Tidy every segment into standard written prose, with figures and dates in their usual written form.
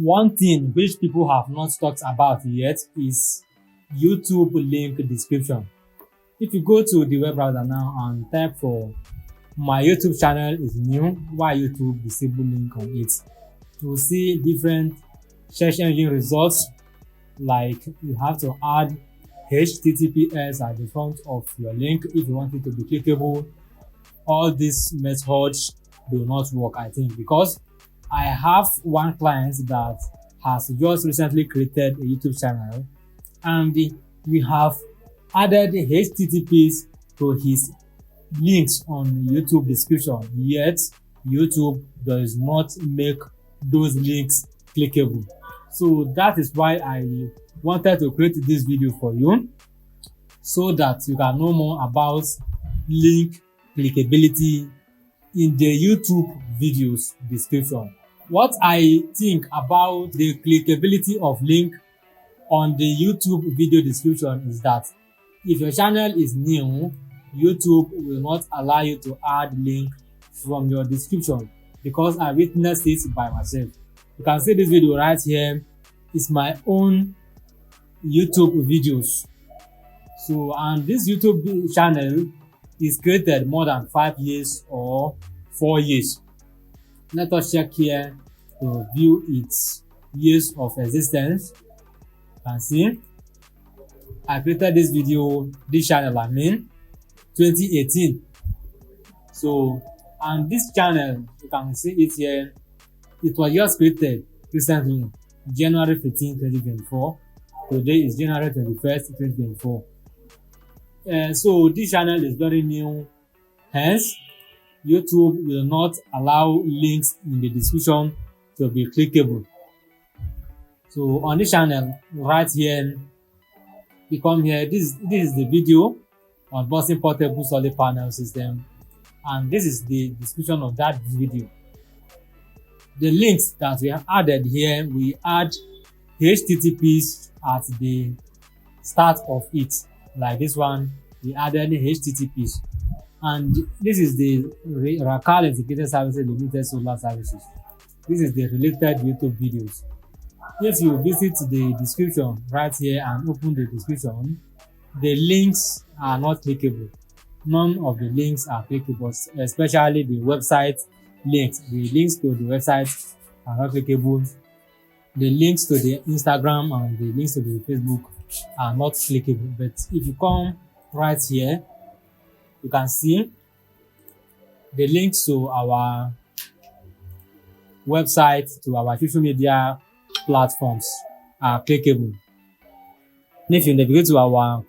One thing which people have not talked about yet is YouTube link description. If you go to the web browser now and type for my YouTube channel is new, why YouTube disable link on it, you will see different search engine results, like you have to add HTTPS at the front of your link if you want it to be clickable. All these methods do not work, I think, because I have one client that has just recently created a YouTube channel, and we have added HTTPs to his links on YouTube description, yet YouTube does not make those links clickable. So that is why I wanted to create this video for you, so that you can know more about link clickability in the YouTube videos description. What I think about the clickability of link on the YouTube video description is that if your channel is new, YouTube will not allow you to add link from your description, because I witnessed it by myself. You can see this video right here. It's my own YouTube videos. So, and this YouTube channel is created more than 5 years or 4 years. Let us check here to view its years of existence. You can see I created this channel, 2018. So, and this channel, you can see it here, it was just created recently, January 15, 2024. Today is January 21st, 2024. So this channel is very new, hence YouTube will not allow links in the description to be clickable. So on this channel, right here, you come here, this is the video on boxing portable solar panel system, and this is the description of that video. The links that we have added here, we add HTTPs at the start of it, like this one, we added HTTPs, and this is the Racal Integrated Services Limited Solar Services. This is the related YouTube videos. If you visit the description right here and open the description, the links are not clickable. None of the links are clickable, especially the website links. The links to the website are not clickable. The links to the Instagram and the links to the Facebook are not clickable. But if you come right here, you can see the links to our website, to our social media platforms are clickable. And if you navigate to our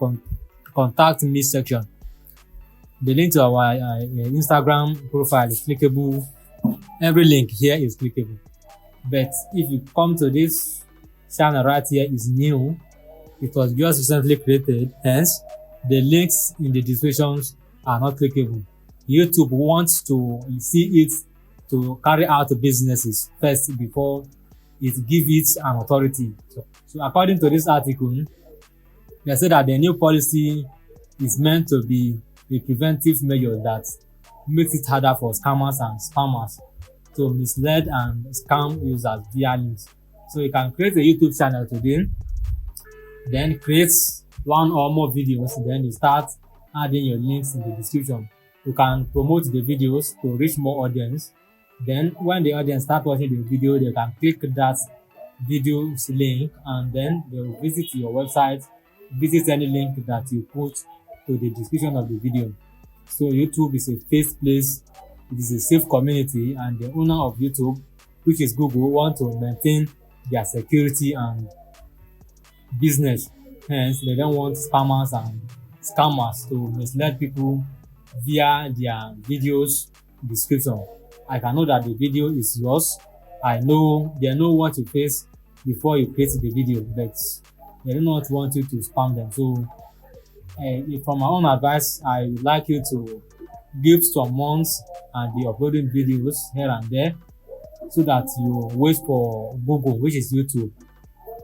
contact me section, the link to our Instagram profile is clickable. Every link here is clickable. But if you come to this channel right here, is new, it was just recently created, hence the links in the descriptions are not clickable. YouTube wants to see it to carry out businesses first before it gives it an authority. So according to this article, they say that the new policy is meant to be a preventive measure that makes it harder for scammers and spammers to mislead and scam users via links. So you can create a YouTube channel today, then create one or more videos, then you start adding your links in the description. You can promote the videos to reach more audience. Then when the audience start watching the video, they can click that video's link, and then they will visit your website, visit any link that you put to the description of the video. So YouTube is a safe place, it is a safe community, and the owner of YouTube, which is Google, want to maintain their security and business. Hence, they don't want spammers and scammers to mislead people via their videos description. I can know that the video is yours. I know they know what you face before you create the video, but they do not want you to spam them. So from my own advice, I would like you to give some months and be uploading videos here and there, so that you wait for Google, which is YouTube,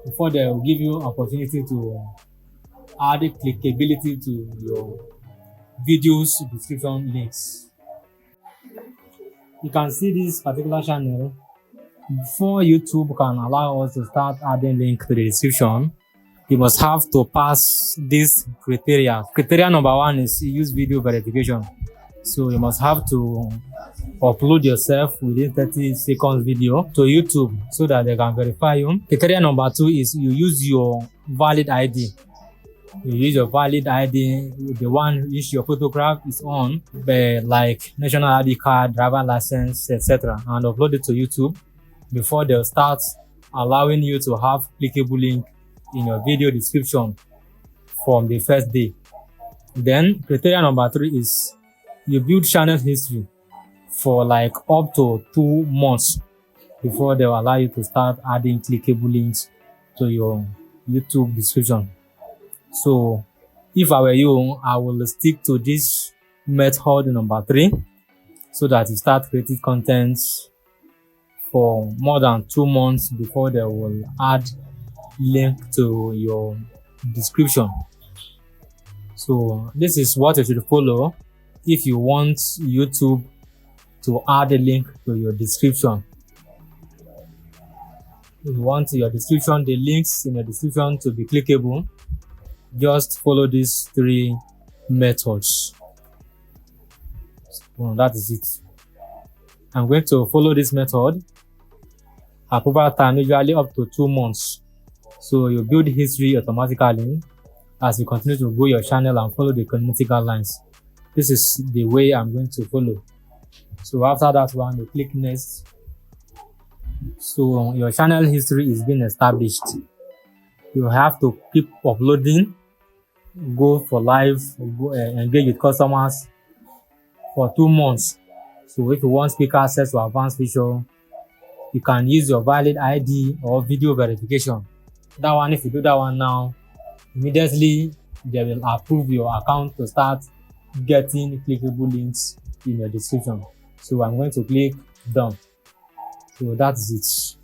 before they will give you opportunity to add clickability to your videos description links. You can see this particular channel Before YouTube can allow us to start adding link to the description, you must have to pass this criteria. Criteria number 1 is use video verification. So you must have to upload yourself within 30 seconds video to YouTube so that they can verify you. Criteria number 2 is you use your valid ID. You use your valid ID, the one which your photograph is on, like national ID card, driver license, etc., and upload it to YouTube before they'll start allowing you to have clickable link in your video description from the first day. Then criteria number 3 is you build channel history for like up to 2 months before they will allow you to start adding clickable links to your YouTube description. So if I were you, I will stick to this method number 3 so that you start creating content for more than 2 months before they will add link to your description. So this is what you should follow if you want YouTube to add a link to your description. If you want your description, the links in your description to be clickable, just follow these 3 methods. So that is it. I'm going to follow this method. Approval time usually up to 2 months. So you build history automatically as you continue to grow your channel and follow the community guidelines. This is the way I'm going to follow. So after that one, you click next. So your channel history is being established. You have to keep uploading, go for live, engage with customers for 2 months. So if you want quick access to advanced feature, you can use your valid ID or video verification. That one, if you do that one now, immediately they will approve your account to start getting clickable links in your description. So I'm going to click done. So that's it.